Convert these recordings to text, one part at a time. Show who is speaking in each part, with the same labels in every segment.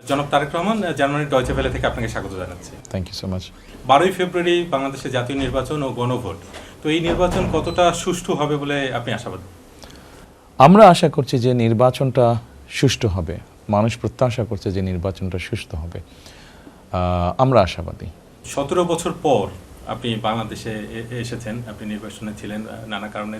Speaker 1: জনাব তারেক রহমান, জার্মানির Deutsche Welle থেকে আপনাকে স্বাগত জানাচ্ছি।
Speaker 2: Thank you so much.
Speaker 1: 12ই ফেব্রুয়ারি বাংলাদেশে জাতীয় নির্বাচন ও গণভোট। তো এই নির্বাচন কতটা সুষ্ঠু হবে বলে আপনি আশাবাদী?
Speaker 2: আমরা আশা করছি যে নির্বাচনটা সুষ্ঠু হবে। মানুষ প্রত্যাশা করছে যে নির্বাচনটা সুষ্ঠু হবে। আমরা আশাবাদী।
Speaker 1: 17 বছর পর আপনি বাংলাদেশে এসেছেন, আপনি নির্বাচনে ছিলেন নানা কারণে।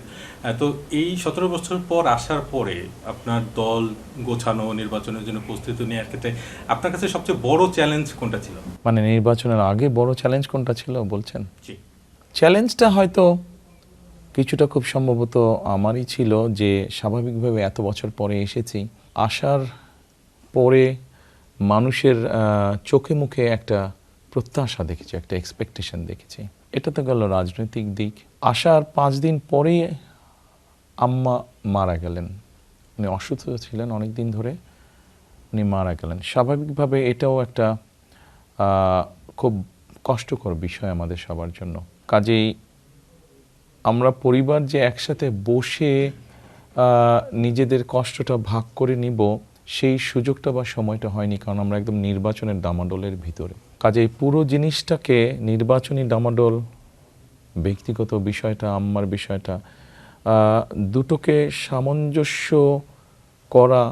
Speaker 1: তো এই 17 বছর পর আসার পরে আপনার দল গোছানো, নির্বাচনের জন্য প্রস্তুতি নেওয়ার ক্ষেত্রে আপনার কাছে সবচেয়ে বড় চ্যালেঞ্জ কোনটা ছিল?
Speaker 2: মানে নির্বাচনের আগে বড় চ্যালেঞ্জ কোনটা ছিল বলছেন?
Speaker 1: জি।
Speaker 2: চ্যালেঞ্জটা হয়তো কিছুটা খুব সম্ভবত আমারই ছিল যে স্বাভাবিকভাবে এত বছর পরে এসেছি, আসার পরে মানুষের চোখে মুখে একটা প্রত্যাশা দেখেছি, একটা এক্সপেকটেশন দেখেছি। এটা তো গেল রাজনৈতিক দিক। আসার 5 দিন পরেই আম্মা মারা গেলেন। উনি অসুস্থ ছিলেন অনেক দিন ধরে, উনি মারা গেলেন। স্বাভাবিকভাবে এটাও একটা খুব কষ্টকর বিষয় আমাদের সবার জন্য। কাজেই আমরা পরিবার যে একসাথে বসে নিজেদের কষ্টটা ভাগ করে নিব, সেই সুযোগটা বা সময়টা হয়নি, কারণ আমরা একদম নির্বাচনের ডামাডোলের ভিতরে। কাজেই পুরো জিনিসটাকে নির্বাচনী ডামাডোল, ব্যক্তিগত বিষয়টা, আম্মার বিষয়টা, দুটোকে সামঞ্জস্য করা,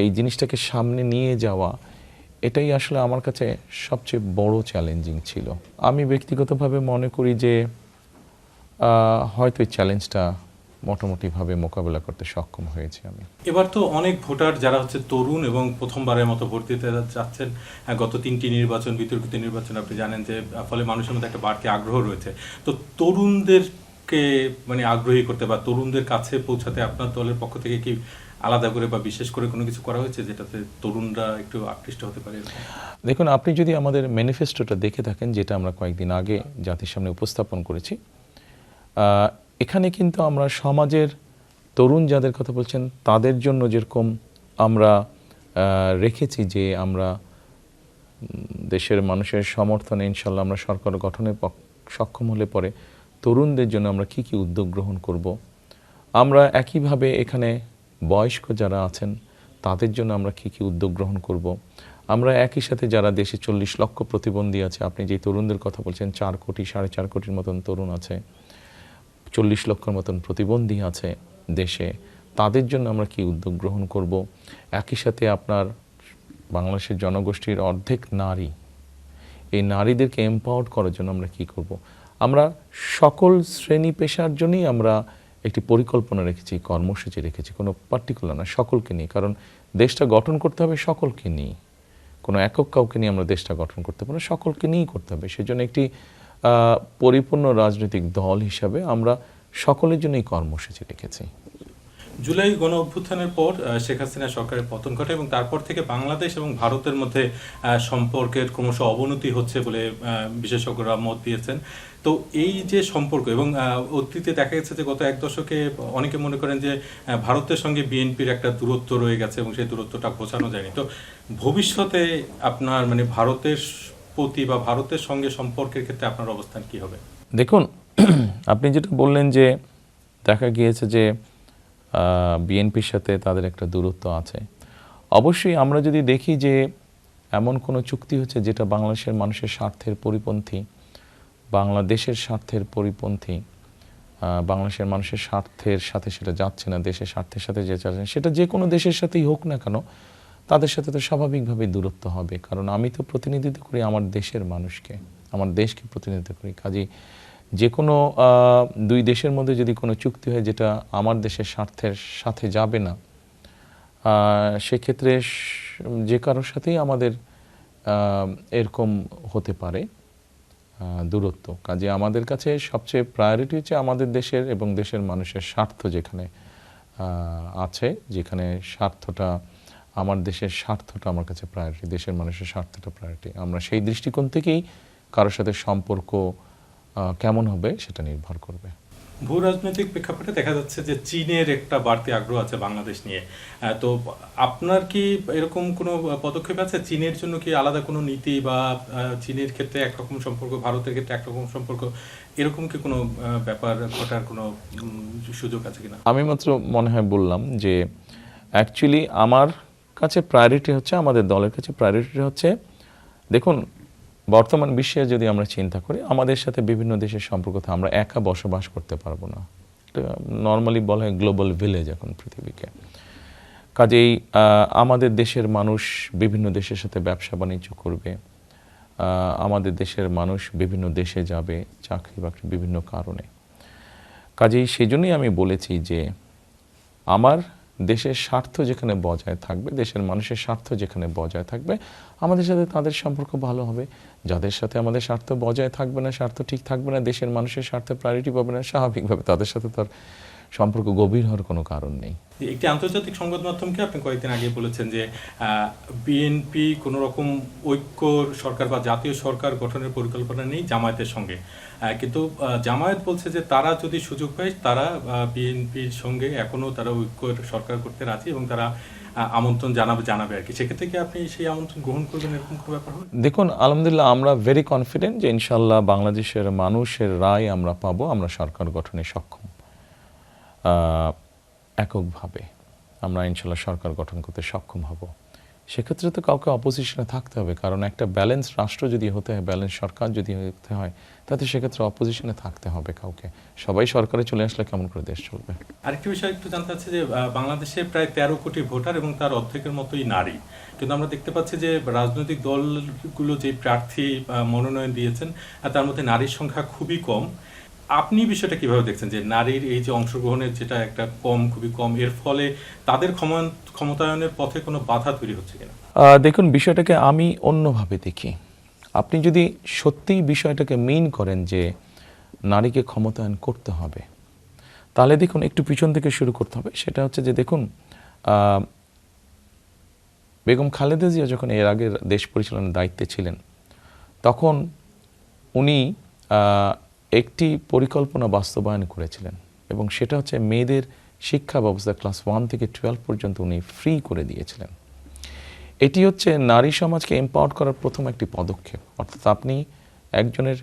Speaker 2: এই জিনিসটাকে সামনে নিয়ে যাওয়া, এটাই আসলে আমার কাছে সবচেয়ে বড় চ্যালেঞ্জিং ছিল। আমি ব্যক্তিগতভাবে মনে করি যে হয়তো এই চ্যালেঞ্জটা মোটামুটিভাবে মোকাবেলা করতে সক্ষম হয়েছি আমি।
Speaker 1: এবার তো অনেক ভোটার যারা হচ্ছে তরুণ এবং প্রথমবারের মতো ভোট দিতে যাচ্ছেন, গত 3টি নির্বাচন, বিতর্কিত নির্বাচন আপনি জানেন, যে ফলে মানুষের মধ্যে একটা বাড়তি আগ্রহ রয়েছে। তো তরুণদেরকে মানে আগ্রহী করতে বা তরুণদের কাছে পৌঁছাতে আপনার দলের পক্ষ থেকে কি আলাদা করে বা বিশেষ করে কোনো কিছু করা হয়েছে যেটাতে তরুণরা একটু আকৃষ্ট হতে পারে?
Speaker 2: দেখুন, আপনি যদি আমাদের ম্যানিফেস্টোটা দেখে থাকেন, যেটা আমরা কয়েকদিন আগে জাতির সামনে উপস্থাপন করেছি, এখানে কিন্তু আমরা সমাজের তরুণ যাদের কথা বলছেন তাদের জন্য যেরকম আমরা রেখেছি যে আমরা দেশের মানুষের সমর্থনে ইনশাল্লাহ আমরা সরকার গঠনে সক্ষম হলে পরে তরুণদের জন্য আমরা কি কি উদ্যোগ গ্রহণ করব। আমরা একইভাবে এখানে বয়স্ক যারা আছেন তাদের জন্য আমরা কি কি উদ্যোগ গ্রহণ করব। আমরা একই সাথে যারা দেশে 40 লক্ষ প্রতিবন্ধী আছে, আপনি যে তরুণদের কথা বলছেন, 4 কোটি 4.5 কোটির মতন তরুণ আছে, 40 লক্ষের মতন প্রতিবন্ধী আছে দেশে, তাদের জন্য আমরা কি উদ্যোগ গ্রহণ করব। একই সাথে আপনার বাংলাদেশের জনগোষ্ঠীর অর্ধেক নারী, এই নারীদেরকে এম্পাওয়ার্ড করার জন্য আমরা কি করব। আমরা সকল শ্রেণী পেশার জন্যই আমরা একটি পরিকল্পনা রেখেছি, কর্মসূচি রেখেছি, কোনো পার্টিকুলার না, সকলকে নিয়ে। কারণ দেশটা গঠন করতে হবে সকলকে নিয়ে, কোনো একক কাউকে নিয়ে আমরা দেশটা গঠন করতে পারি না, সকলকে নিয়েই করতে হবে। সেজন্য একটি পরিপূর্ণ রাজনৈতিক দল হিসাবে আমরা সকলের জন্যই কর্মসূচি রেখেছি।
Speaker 1: জুলাই গণ অভ্যুত্থানের পর শেখ হাসিনা সরকারের পতন ঘটে এবং তারপর থেকে বাংলাদেশ এবং ভারতের মধ্যে সম্পর্কের ক্রমশ অবনতি হচ্ছে বলে বিশেষজ্ঞরা মত দিয়েছেন। তো এই যে সম্পর্ক, এবং অতীতে দেখা গেছে যে গত 1 দশকে অনেকে মনে করেন যে ভারতের সঙ্গে বিএনপির একটা দূরত্ব রয়ে গেছে এবং সেই দূরত্বটা ঘোচানো যায়নি। তো ভবিষ্যতে আপনার মানে ভারতের প্রতি বা ভারতের সঙ্গে সম্পর্কের ক্ষেত্রে আপনার অবস্থান কি হবে?
Speaker 2: দেখুন, আপনি যেটা বললেন যে দেখা গিয়েছে যে বিএনপির সাথে তাদের একটা দূরত্ব আছে, অবশ্যই আমরা যদি দেখি যে এমন কোনো চুক্তি হচ্ছে যেটা বাংলাদেশের মানুষের স্বার্থের পরিপন্থী, বাংলাদেশের স্বার্থের পরিপন্থী, বাংলাদেশের মানুষের স্বার্থের সাথে সেটা যাচ্ছে না, দেশের স্বার্থের সাথে যে যাচ্ছে, সেটা যে কোনো দেশের সাথেই হোক না কেন, তাদের সাথে তো স্বাভাবিকভাবে দূরত্ব হবে। কারণ আমি তো প্রতিনিধিত্ব করি আমার দেশের মানুষকে, আমার দেশকে প্রতিনিধিত্ব করি। কাজেই যে কোনো 2 দেশের মধ্যে যদি কোনো চুক্তি হয় যেটা আমার দেশের স্বার্থের সাথে যাবে না, সেক্ষেত্রে যে কারোর সাথেই আমাদের এরকম হতে পারে দূরত্ব। কাজে আমাদের কাছে সবচেয়ে প্রায়োরিটি হচ্ছে আমাদের দেশের এবং দেশের মানুষের স্বার্থ যেখানে আছে, যেখানে স্বার্থটা, আমার দেশের স্বার্থটা আমার কাছে প্রায়োরিটি, দেশের মানুষের স্বার্থটা প্রায়োরিটি। আমরা সেই দৃষ্টিকোণ থেকেই কারোর সাথে সম্পর্ক কেমন হবে সেটা নির্ভর করবে।
Speaker 1: ভূ রাজনৈতিক প্রেক্ষাপটে দেখা যাচ্ছে যে চীনের একটা বাড়তি আগ্রহ আছে বাংলাদেশ নিয়ে। তো আপনার কি এরকম কোনো পদক্ষেপ আছে? চীনের জন্য কি আলাদা কোনো নীতি বা চীনের ক্ষেত্রে একরকম সম্পর্ক, ভারতের ক্ষেত্রে একরকম সম্পর্ক, এরকম কি কোনো ব্যাপার ঘটার কোনো সুযোগ আছে কিনা?
Speaker 2: আমি মাত্র মনে হয় বললাম যে অ্যাকচুয়ালি আমার কাছে প্রায়োরিটি হচ্ছে, আমাদের দলের কাছে প্রায়োরিটি হচ্ছে, দেখুন বর্তমান বিশ্বে যদি আমরা চিন্তা করি, আমাদের সাথে বিভিন্ন দেশের সম্পর্ক থাকে, আমরা একা বসবাস করতে পারবো না। এটা নর্মালি বলা হয় গ্লোবাল ভিলেজ এখন পৃথিবীকে। কাজেই আমাদের দেশের মানুষ বিভিন্ন দেশের সাথে ব্যবসা বাণিজ্য করবে, আমাদের দেশের মানুষ বিভিন্ন দেশে যাবে চাকরি বাকরি বিভিন্ন কারণে। কাজেই সেই জন্যই আমি বলেছি যে আমার দেশের স্বার্থ যেখানে বজায় থাকবে, দেশের মানুষের স্বার্থ যেখানে বজায় থাকবে, আমাদের সাথে তাদের সম্পর্ক ভালো হবে। যাদের সাথে আমাদের স্বার্থ বজায় থাকবে না, স্বার্থ ঠিক থাকবে না, দেশের মানুষের স্বার্থে প্রায়োরিটি পাবে না, স্বাভাবিকভাবে তাদের সাথে তার সম্পর্ক গভীর হওয়ার কোনো কারণ নেই।
Speaker 1: একটি আন্তর্জাতিক সংবাদ মাধ্যমকে আপনি কয়েকদিন আগে বলেছেন যে বিএনপি কোনো রকম ঐক্য সরকার বা জাতীয় সরকার গঠনের পরিকল্পনা নেই জামায়াতের সঙ্গে, কিন্তু জামায়াত বলছে যে তারা যদি সুযোগ পায় তারা বিএনপির সঙ্গে এখনও তারা ঐক্য সরকার করতে রাজি এবং তারা আমন্ত্রণ জানাবে আর কি। সেক্ষেত্রে কি আপনি সেই আমন্ত্রণ গ্রহণ করবেন, এরকম কোনো ব্যাপার হবে?
Speaker 2: দেখুন আলহামদুলিল্লাহ আমরা ভেরি কনফিডেন্ট যে ইনশাল্লাহ বাংলাদেশের মানুষের রায় আমরা পাবো, আমরা সরকার গঠনে সক্ষম। এককভাবে আমরা ইনশাল্লাহ সরকার গঠন করতে সক্ষম হব। সেক্ষেত্রে তো কাউকে অপোজিশনে থাকতে হবে, কারণ একটা ব্যালেন্স রাষ্ট্র যদি হতে হয়, ব্যালেন্স সরকার যদি হতে হয়, তাতে সেক্ষেত্রে অপোজিশনে থাকতে হবে কাউকে। সবাই সরকারে চলে আসলে কেমন করে দেশ চলবে?
Speaker 1: আরেকটি বিষয় একটু জানতে চাচ্ছি যে বাংলাদেশে প্রায় 13 কোটি ভোটার এবং তার অর্ধেকের মতোই নারী, কিন্তু আমরা দেখতে পাচ্ছি যে রাজনৈতিক দলগুলো যে প্রার্থী মনোনয়ন দিয়েছেন তার মধ্যে নারীর সংখ্যা খুবই কম। আপনি বিষয়টা কিভাবে দেখছেন যে নারীর এই যে অংশগ্রহণের যেটা একটা খুবই কম, এর ফলে তাদের ক্ষমতায়নের পথে কোনো বাধা তৈরি হচ্ছে কিনা?
Speaker 2: দেখুন বিষয়টাকে আমি অন্যভাবে দেখি। আপনি যদি সত্যিই বিষয়টাকে মেইন করেন যে নারীকে ক্ষমতায়ন করতে হবে, তাহলে দেখুন একটু পিছন থেকে শুরু করতে হবে। সেটা হচ্ছে যে দেখুন বেগম খালেদা জিয়া যখন এর আগে দেশ পরিচালনার দায়িত্বে ছিলেন, তখন উনি একটি পরিকল্পনা বাস্তবায়ন করেছিলেন এবং সেটা হচ্ছে মেয়েদের শিক্ষা ব্যবস্থা ক্লাস 1 থেকে 12 পর্যন্ত উনি ফ্রি করে দিয়েছিলেন। এটি হচ্ছে নারী সমাজকে এম্পাওয়ার করার প্রথম একটি পদক্ষেপ, অর্থাৎ আপনি একজনের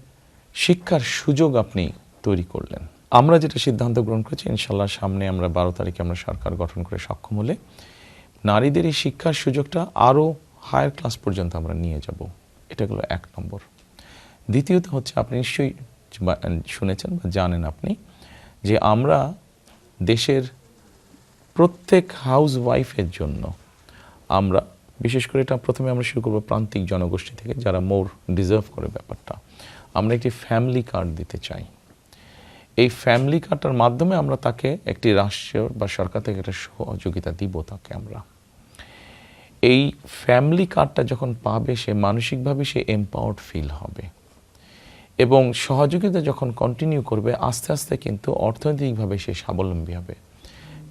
Speaker 2: শিক্ষার সুযোগ আপনি তৈরি করলেন। আমরা যেটা সিদ্ধান্ত গ্রহণ করেছি ইনশাল্লাহ সামনে আমরা 12 তারিখে আমরা সরকার গঠন করে সক্ষম হলে নারীদের এই শিক্ষার সুযোগটা আরও হায়ার ক্লাস পর্যন্ত আমরা নিয়ে যাব। এটা হলো 1 নম্বর। দ্বিতীয়ত হচ্ছে আপনি নিশ্চয়ই শুনেছেন বা জানেন আপনি যে আমরা দেশের প্রত্যেক হাউস ওয়াইফের জন্য আমরা বিশেষ করে এটা প্রথমে আমরা শুরু করবো প্রান্তিক জনগোষ্ঠী থেকে যারা মোর ডিজার্ভ করে ব্যাপারটা, আমরা একটি ফ্যামিলি কার্ড দিতে চাই। এই ফ্যামিলি কার্ডটার মাধ্যমে আমরা তাকে একটি রাষ্ট্র বা সরকার থেকে একটা সহযোগিতা দিব তাকে। আমরা এই ফ্যামিলি কার্ডটা যখন পাবে সে মানসিকভাবে সে এম্পাওয়ার্ড ফিল হবে এবং সহযোগিতা যখন কন্টিনিউ করবে আস্তে আস্তে কিন্তু অর্থনৈতিকভাবে সে স্বাবলম্বী হবে।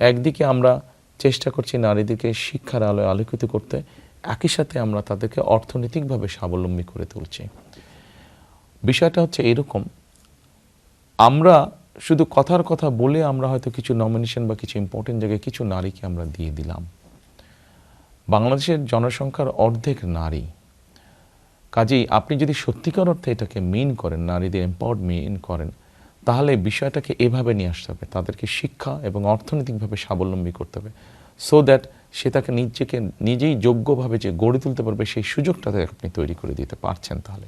Speaker 2: একদিকে আমরা চেষ্টা করছি নারীদেরকে শিক্ষার আলোয় আলোকিত করতে, একই সাথে আমরা তাদেরকে অর্থনৈতিকভাবে স্বাবলম্বী করে তুলছি। বিষয়টা হচ্ছে এরকম, আমরা শুধু কথার কথা বলে আমরা হয়তো কিছু নমিনেশন বা কিছু ইম্পর্টেন্ট জায়গায় কিছু নারীকে আমরা দিয়ে দিলাম। বাংলাদেশের জনসংখ্যার অর্ধেক নারী, কাজেই আপনি যদি সত্যিকার অর্থে এটাকে মেইন করেন, নারীদের এম্পাওয়ার্ড মেইন করেন, তাহলে বিষয়টাকে এভাবে নিয়ে আসতে হবে, তাদেরকে শিক্ষা এবং অর্থনৈতিকভাবে স্বাবলম্বী করতে হবে, সো দ্যাট সে তাকে নিজেই যোগ্যভাবে যে গড়ে তুলতে পারবে সেই সুযোগটা আপনি তৈরি করে দিতে পারছেন। তাহলে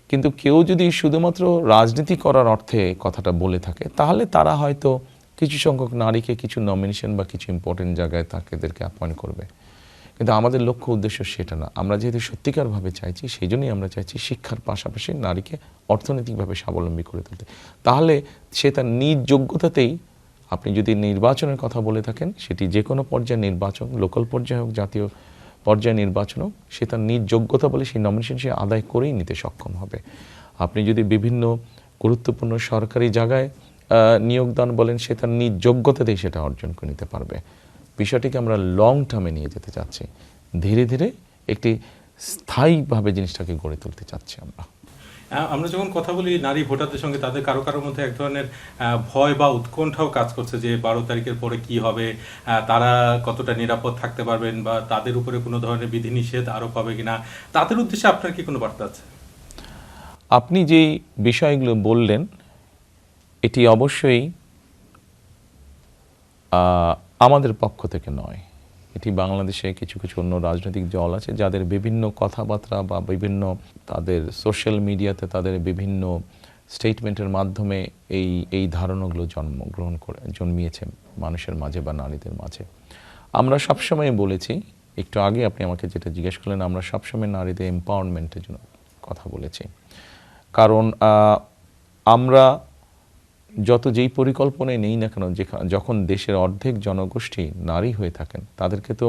Speaker 2: কিন্তু কেউ যদি শুধুমাত্র রাজনীতি করার অর্থে কথাটা বলে থাকে, তাহলে তারা হয়তো কিছু সংখ্যক নারীকে কিছু নমিনেশন বা কিছু ইম্পর্টেন্ট জায়গায় তাদেরকে অ্যাপয়েন্ট করবে, কিন্তু আমাদের লক্ষ্য উদ্দেশ্য সেটা না। আমরা যেহেতু সত্যিকারভাবে চাইছি, সেই জন্যই আমরা চাইছি শিক্ষার পাশাপাশি নারীকে অর্থনৈতিকভাবে স্বাবলম্বী করে তুলতে। তাহলে সে তার নিজ যোগ্যতাতেই, আপনি যদি নির্বাচনের কথা বলে থাকেন, সেটি যে কোনো পর্যায়ে নির্বাচন, লোকাল পর্যায়ে হোক, জাতীয় পর্যায়ে নির্বাচন হোক, সে তার নিজ যোগ্যতা বলে সেই নমিনেশন সে আদায় করেই নিতে সক্ষম হবে। আপনি যদি বিভিন্ন গুরুত্বপূর্ণ সরকারি জায়গায় নিয়োগদান বলেন, সে তার নিজ যোগ্যতাতেই সেটা অর্জন করে নিতে পারবে। বিষয়টিকে আমরা লং টার্মে নিয়ে যেতে চাচ্ছি, ধীরে ধীরে একটি স্থায়ীভাবে জিনিসটাকে গড়ে তুলতে চাচ্ছি
Speaker 1: আমরা যখন কথা বলি নারী ভোটারদের সঙ্গে, তাদের কারো মধ্যে এক ধরনের ভয় বা উৎকণ্ঠাও কাজ করছে যে 12 তারিখের পরে কি হবে, তারা কতটা নিরাপদ থাকতে পারবেন বা তাদের উপরে কোনো ধরনের বিধিনিষেধ আরোপ হবে কিনা। তাদের উদ্দেশ্যে আপনার কি কোনো বার্তা আছে?
Speaker 2: আপনি যেই বিষয়গুলো বললেন এটি অবশ্যই আমাদের পক্ষ থেকে নয়, এটি বাংলাদেশে কিছু কিছু অন্য রাজনৈতিক দল আছে যাদের বিভিন্ন কথাবার্তা বা বিভিন্ন তাদের সোশ্যাল মিডিয়াতে তাদের বিভিন্ন স্টেটমেন্টের মাধ্যমে এই ধারণাগুলো জন্মিয়েছে মানুষের মাঝে বা নারীদের মাঝে। আমরা সবসময় বলেছি, একটু আগে আপনি আমাকে যেটা জিজ্ঞেস করলেন, আমরা সবসময় নারীদের এম্পাওয়ারমেন্টের জন্য কথা বলেছি। কারণ আমরা যেই পরিকল্পনায় নেই না কেন, যখন দেশের অর্ধেক জনগোষ্ঠী নারী হয়ে থাকেন, তাদেরকে তো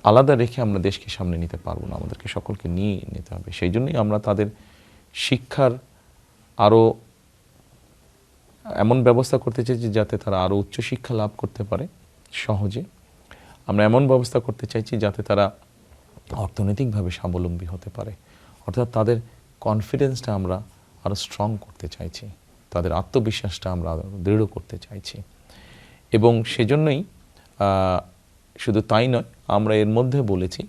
Speaker 2: আলাদা রেখে আমরা দেশকে সামনে নিতে পারবো না, আমাদেরকে সকলকে নিয়ে নিতে হবে। সেই জন্যই আমরা তাদের শিক্ষার আরও এমন ব্যবস্থা করতে চাইছি যাতে তারা আরও উচ্চশিক্ষা লাভ করতে পারে সহজে। আমরা এমন ব্যবস্থা করতে চাইছি যাতে তারা অর্থনৈতিকভাবে স্বাবলম্বী হতে পারে, অর্থাৎ তাদের কনফিডেন্সটা আমরা আরও স্ট্রং করতে চাইছি, তাদের আত্মবিশ্বাসটা আমরা দৃঢ় করতে চাইছি। এবং সেজন্যই শুধু তাই নয়, আমরা এর মধ্যে বলেছি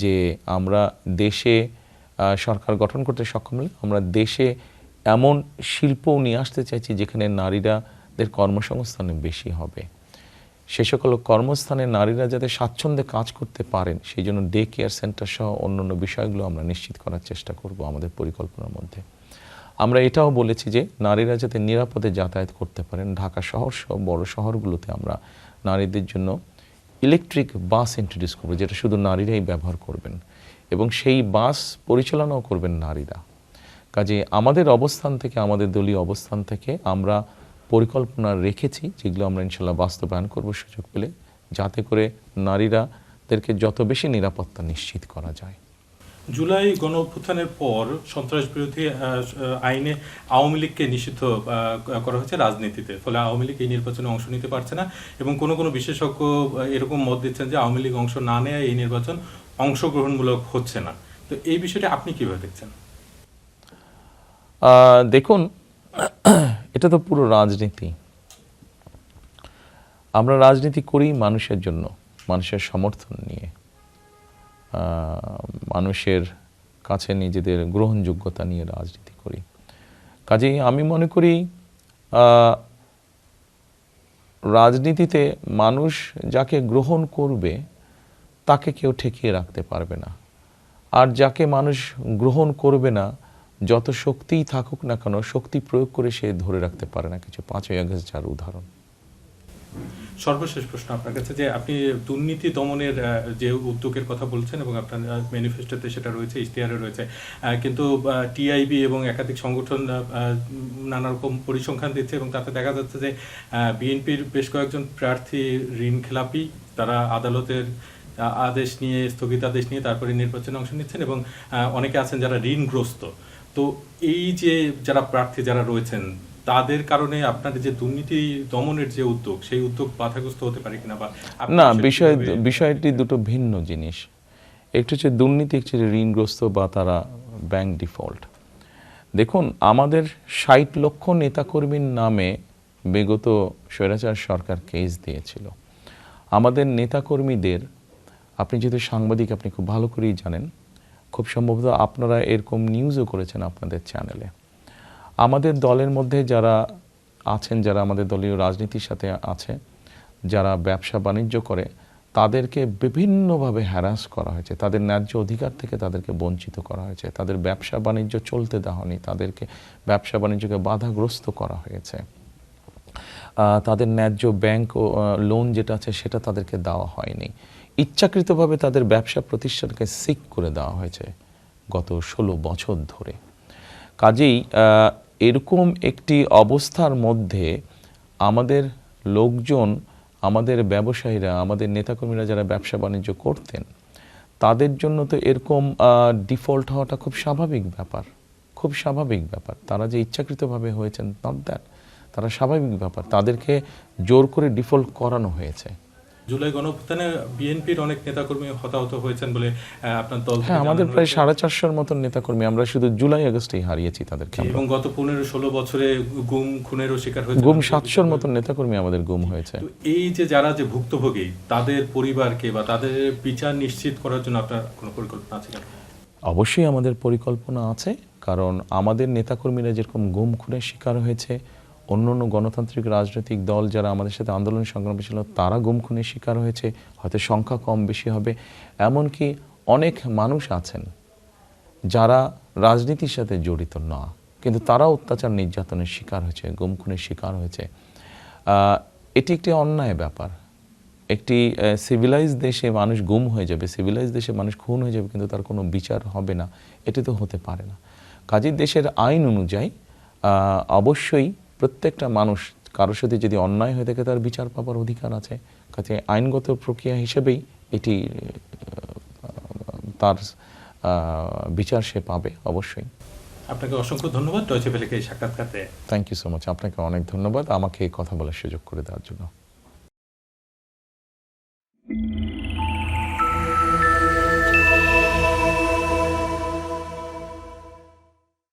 Speaker 2: যে আমরা দেশে সরকার গঠন করতে সক্ষম হলে আমরা দেশে এমন শিল্পও নিয়ে আসতে চাইছি যেখানে নারীরাদের কর্মসংস্থানে বেশি হবে। সে সকল কর্মস্থানে নারীরা যাতে স্বাচ্ছন্দ্যে কাজ করতে পারেন সেই জন্য ডে কেয়ার সেন্টার সহ অন্যান্য বিষয়গুলো আমরা নিশ্চিত করার চেষ্টা করব আমাদের পরিকল্পনার মধ্যে। আমরা এটাও বলেছি যে নারীরা যাতে নিরাপদে যাতায়াত করতে পারেন, ঢাকা শহর সহ বড় শহরগুলোতে আমরা নারীদের জন্য ইলেকট্রিক বাস ইন্ট্রোডিউস করবো, যেটা শুধু নারীরাই ব্যবহার করবেন এবং সেই বাস পরিচালনাও করবেন নারীরা। কাজে আমাদের অবস্থান থেকে, আমাদের দলীয় অবস্থান থেকে আমরা পরিকল্পনা রেখেছি যেগুলো আমরা ইনশাল্লাহ বাস্তবায়ন করব সুযোগ পেলে, যাতে করে নারীরাদেরকে যত বেশি নিরাপত্তা নিশ্চিত করা যায়।
Speaker 1: জুলাই গণ অভ্যুত্থানের পর সন্ত্রাস বিরোধী আইনে আওয়ামী লীগকে নিষিদ্ধ করা হয়েছে রাজনীতিতে, ফলে আওয়ামী লীগ এই নির্বাচনে অংশ নিতে পারছে না এবং কোনো বিশেষজ্ঞ এরকম মত দিচ্ছেন যে আওয়ামী লীগ অংশ না নেয় এই নির্বাচন অংশগ্রহণমূলক হচ্ছে না। তো এই বিষয়টা আপনি কিভাবে দেখছেন?
Speaker 2: দেখুন, এটা তো পুরো রাজনীতি। আমরা রাজনীতি করি মানুষের জন্য, মানুষের সমর্থন নিয়ে, মানুষের কাছে নিজেদের গ্রহণযোগ্যতা নিয়ে রাজনীতি করি। কাজেই আমি মনে করি রাজনীতিতে মানুষ যাকে গ্রহণ করবে তাকে কেউ ঠেকিয়ে রাখতে পারবে না, আর যাকে মানুষ গ্রহণ করবে না যত শক্তিই থাকুক না কেন, শক্তি প্রয়োগ করে সে ধরে রাখতে পারে না কিছু। 5ই আগস্ট যার উদাহরণ।
Speaker 1: সর্বশেষ প্রশ্ন আপনার কাছে, যে আপনি দুর্নীতি দমনের যে উদ্যোগের কথা বলছেন এবং আপনার ম্যানিফেস্টোতে সেটা রয়েছে, ইশতেহারে রয়েছে, কিন্তু টিআইবি এবং একাধিক সংগঠন নানা রকম পরিসংখ্যান দিচ্ছে এবং তাতে দেখা যাচ্ছে যে বিএনপির বেশ কয়েকজন প্রার্থী ঋণ খেলাপি, তারা আদালতের আদেশ নিয়ে, স্থগিতাদেশ নিয়ে তারপরে নির্বাচনে অংশ নিচ্ছেন এবং অনেকে আছেন যারা ঋণগ্রস্ত। তো এই যে যারা প্রার্থী যারা রয়েছেন তাদের কারণে আপনার যে দুর্নীতি দমনের যে উদ্যোগ, সেই উদ্যোগ বাধাগ্রস্ত হতে পারে কিনা? বা
Speaker 2: না, বিষয়টি দুটো ভিন্ন জিনিস। একটু হচ্ছে দুর্নীতি, একটু হচ্ছে ঋণগ্রস্ত বা তারা ব্যাংক ডিফল্ট। দেখুন, আমাদের 60 লক্ষ নেতাকর্মীর নামে বিগত স্বৈরাচার সরকার কেস দিয়েছিল। আমাদের নেতাকর্মীদের, আপনি যেহেতু সাংবাদিক আপনি খুব ভালো করেই জানেন, খুব সম্ভবত আপনারা এরকম নিউজও করেছেন আপনাদের চ্যানেলে, আমাদের দলের মধ্যে যারা আছেন, যারা আমাদের দলীয় রাজনীতির সাথে আছে, যারা ব্যবসা বাণিজ্য করে, তাদেরকে বিভিন্নভাবে হ্যারাস করা হয়েছে, তাদের ন্যায্য অধিকার থেকে তাদেরকে বঞ্চিত করা হয়েছে, তাদের ব্যবসা বাণিজ্য চলতে দেওয়া হয়নি, তাদেরকে ব্যবসা বাণিজ্যকে বাধাগ্রস্ত করা হয়েছে, তাদের ন্যায্য ব্যাংক লোন যেটা আছে সেটা তাদেরকে দেওয়া হয়নি, ইচ্ছাকৃতভাবে তাদের ব্যবসা প্রতিষ্ঠানকে সিক করে দেওয়া হয়েছে গত 16 বছর ধরে। কাজেই এরকম একটি অবস্থার মধ্যে আমাদের লোকজন, আমাদের ব্যবসায়ীরা, আমাদের নেতাকর্মীরা যারা ব্যবসা বাণিজ্য করতেন, তাদের জন্য তো এরকম ডিফল্ট হওয়াটা খুব স্বাভাবিক ব্যাপার, খুব স্বাভাবিক ব্যাপার। তারা যে ইচ্ছাকৃতভাবে হয়েছেন নট দ্যাট, তারা স্বাভাবিক ব্যাপার, তাদেরকে জোর করে ডিফল্ট করানো হয়েছে।
Speaker 1: জুলাই গণঅভ্যুত্থানে বিএনপির অনেক নেতাকর্মী হতাহত হয়েছেন বলে আপনার দল,
Speaker 2: হ্যাঁ, আমাদের প্রায় 450-র মতন নেতাকর্মী, আমরা শুধু জুলাই আগস্টেই হারিয়েছি তাদেরকে।
Speaker 1: এবং গত 15-16 বছরে গুম খুনেরও শিকার হয়েছে,
Speaker 2: গুম 700-র মতন নেতাকর্মী আমাদের গুম হয়েছে।
Speaker 1: এই যে যারা যে ভুক্তভোগী, তাদের পরিবারকে বা তাদের বিচার নিশ্চিত করার জন্য আপনার কোনো পরিকল্পনা আছে কিনা?
Speaker 2: অবশ্যই আমাদের পরিকল্পনা আছে, কারণ আমাদের নেতাকর্মীরা যেরকম গুম খুনের শিকার হয়েছে, অন্য অন্য গণতান্ত্রিক রাজনৈতিক দল যারা আমাদের সাথে আন্দোলন সংগ্রামে ছিল তারা গুম খুনের শিকার হয়েছে, হয়তো সংখ্যা কম বেশি হবে। এমনকি অনেক মানুষ আছেন যারা রাজনীতির সাথে জড়িত না, কিন্তু তারা অত্যাচার নির্যাতনের শিকার হয়েছে, গুম খুনের শিকার হয়েছে। এটি একটি অন্যায় ব্যাপার। একটি সিভিলাইজ দেশে মানুষ গুম হয়ে যাবে, সিভিলাইজ দেশে মানুষ খুন হয়ে যাবে, কিন্তু তার কোনো বিচার হবে না, এটি তো হতে পারে না। কাজেই দেশের আইন অনুযায়ী অবশ্যই প্রত্যেকটা মানুষ, কারোর সাথে যদি অন্যায় হয়ে থাকে তার বিচার পাবার অধিকার আছে। কাজে আইনগত প্রক্রিয়া হিসেবেই এটি তার বিচার সে পাবে অবশ্যই।
Speaker 1: আপনাকে অসংখ্য ধন্যবাদ ডয়চে ভেলেকে এই সাক্ষাৎকারে।
Speaker 2: Thank you so much. আপনাকে অনেক ধন্যবাদ আমাকে এই কথা বলার সুযোগ করে দেওয়ার জন্য।